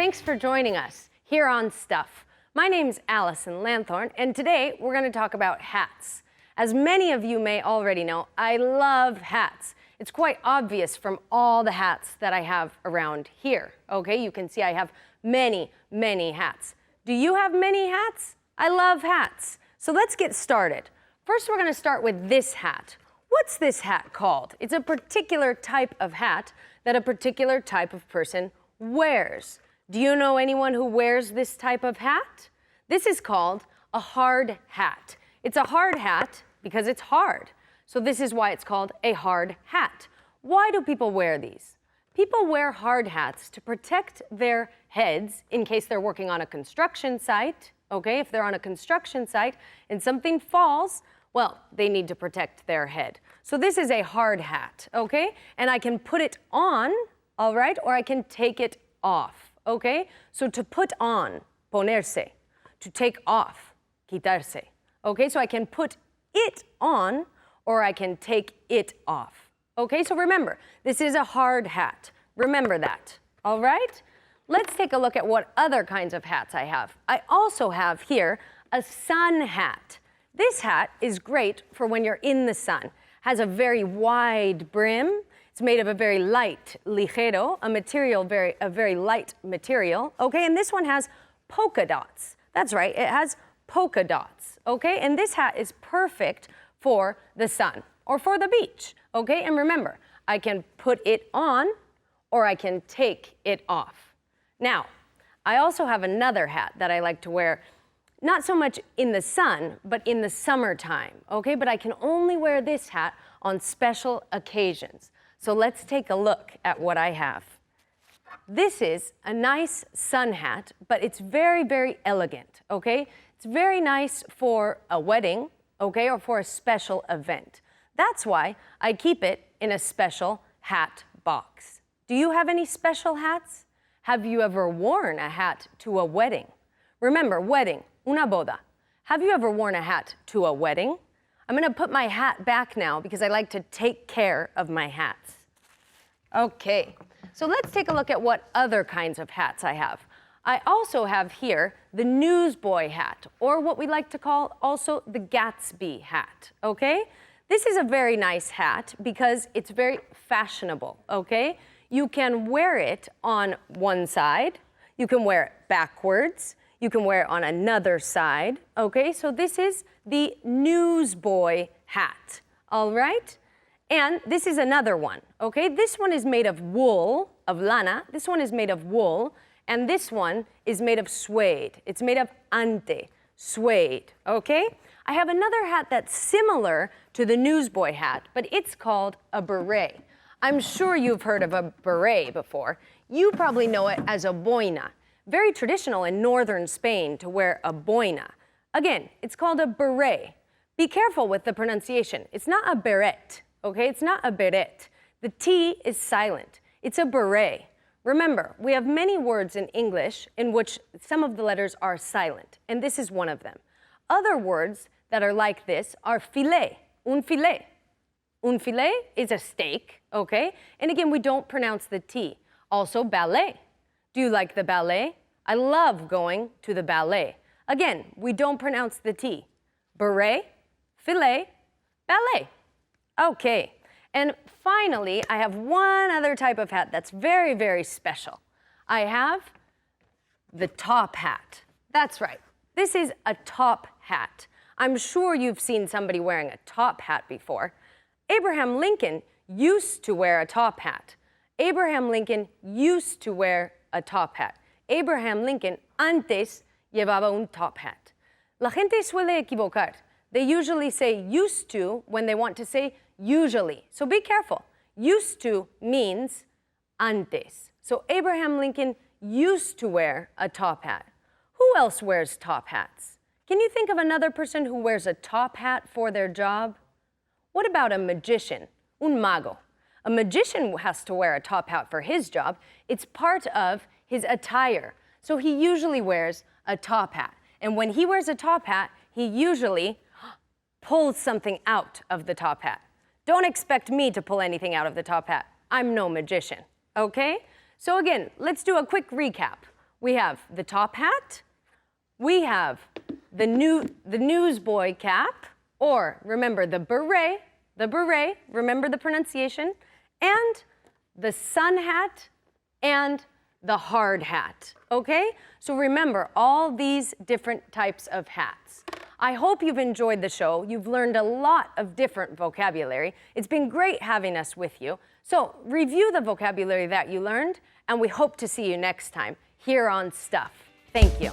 Thanks for joining us here on Stuff. My name's Allison Lanthorn, and today we're going to talk about hats. As many of you may already know, I love hats. It's quite obvious from all the hats that I have around here. Okay, you can see I have many, many hats. Do you have many hats? I love hats. So let's get started. First, we're going to start with this hat. What's this hat called? It's a particular type of hat that a particular type of person wears. Do you know anyone who wears this type of hat? This is called a hard hat. It's a hard hat because it's hard. So this is why it's called a hard hat. Why do people wear these? People wear hard hats to protect their heads in case they're working on a construction site. Okay, if they're on a construction site and something falls, well, they need to protect their head. So this is a hard hat, okay? And I can put it on, all right, or I can take it off, okay? So to put on, ponerse. To take off, quitarse. Okay, so I can put it on or I can take it off. Okay, so remember, this is a hard hat. Remember that, all right? Let's take a look at what other kinds of hats I have. I also have here a sun hat. This hat is great for when you're in the sun. Has a very wide brim. It's made of a very light ligero, a very light material. Okay, and this one has polka dots. That's right, it has polka dots. Okay, and this hat is perfect for the sun or for the beach. Okay, and remember, I can put it on or I can take it off. Now, I also have another hat that I like to wear, not so much in the sun, but in the summertime, okay? But I can only wear this hat on special occasions. So let's take a look at what I have. This is a nice sun hat, but it's very, very elegant, okay? It's very nice for a wedding, okay, or for a special event. That's why I keep it in a special hat box. Do you have any special hats? Have you ever worn a hat to a wedding? Remember, wedding, una boda. Have you ever worn a hat to a wedding? I'm gonna put my hat back now because I like to take care of my hats. Okay, so let's take a look at what other kinds of hats I have. I also have here the Newsboy Hat, or what we like to call also the Gatsby hat, okay? This is a very nice hat because it's very fashionable, okay? You can wear it on one side, you can wear it backwards, you can wear it on another side, okay? So this is the Newsboy Hat, all right? And this is another one, okay? This one is made of wool, of lana, this one is made of wool, and this one is made of suede. It's made of ante, suede, okay? I have another hat that's similar to the Newsboy Hat, but it's called a beret. I'm sure you've heard of a beret before. You probably know it as a boina. Very traditional in northern Spain to wear a boina. Again, it's called a beret. Be careful with the pronunciation. It's not a beret, okay? It's not a beret. The T is silent. It's a beret. Remember, we have many words in English in which some of the letters are silent, and this is one of them. Other words that are like this are filet, un filet. Un filet is a steak, okay? And again, we don't pronounce the T. Also, ballet. Do you like the ballet? I love going to the ballet. Again, we don't pronounce the T. Beret, filet, ballet. Okay. And finally, I have one other type of hat that's very, very special. I have the top hat. That's right. This is a top hat. I'm sure you've seen somebody wearing a top hat before. Abraham Lincoln used to wear a top hat. Abraham Lincoln used to wear a top hat. Abraham Lincoln antes llevaba un top hat. La gente suele equivocar. They usually say used to when they want to say usually. So be careful. Used to means antes. So Abraham Lincoln used to wear a top hat. Who else wears top hats? Can you think of another person who wears a top hat for their job? What about a magician, un mago? A magician has to wear a top hat for his job. It's part of his attire. So he usually wears a top hat. And when he wears a top hat, he usually pulls something out of the top hat. Don't expect me to pull anything out of the top hat. I'm no magician, okay? So again, let's do a quick recap. We have the top hat. We have the newsboy cap, or remember the beret, remember the pronunciation, and the sun hat and the hard hat, okay? So remember all these different types of hats. I hope you've enjoyed the show. You've learned a lot of different vocabulary. It's been great having us with you. So review the vocabulary that you learned, and we hope to see you next time here on Stuff. Thank you.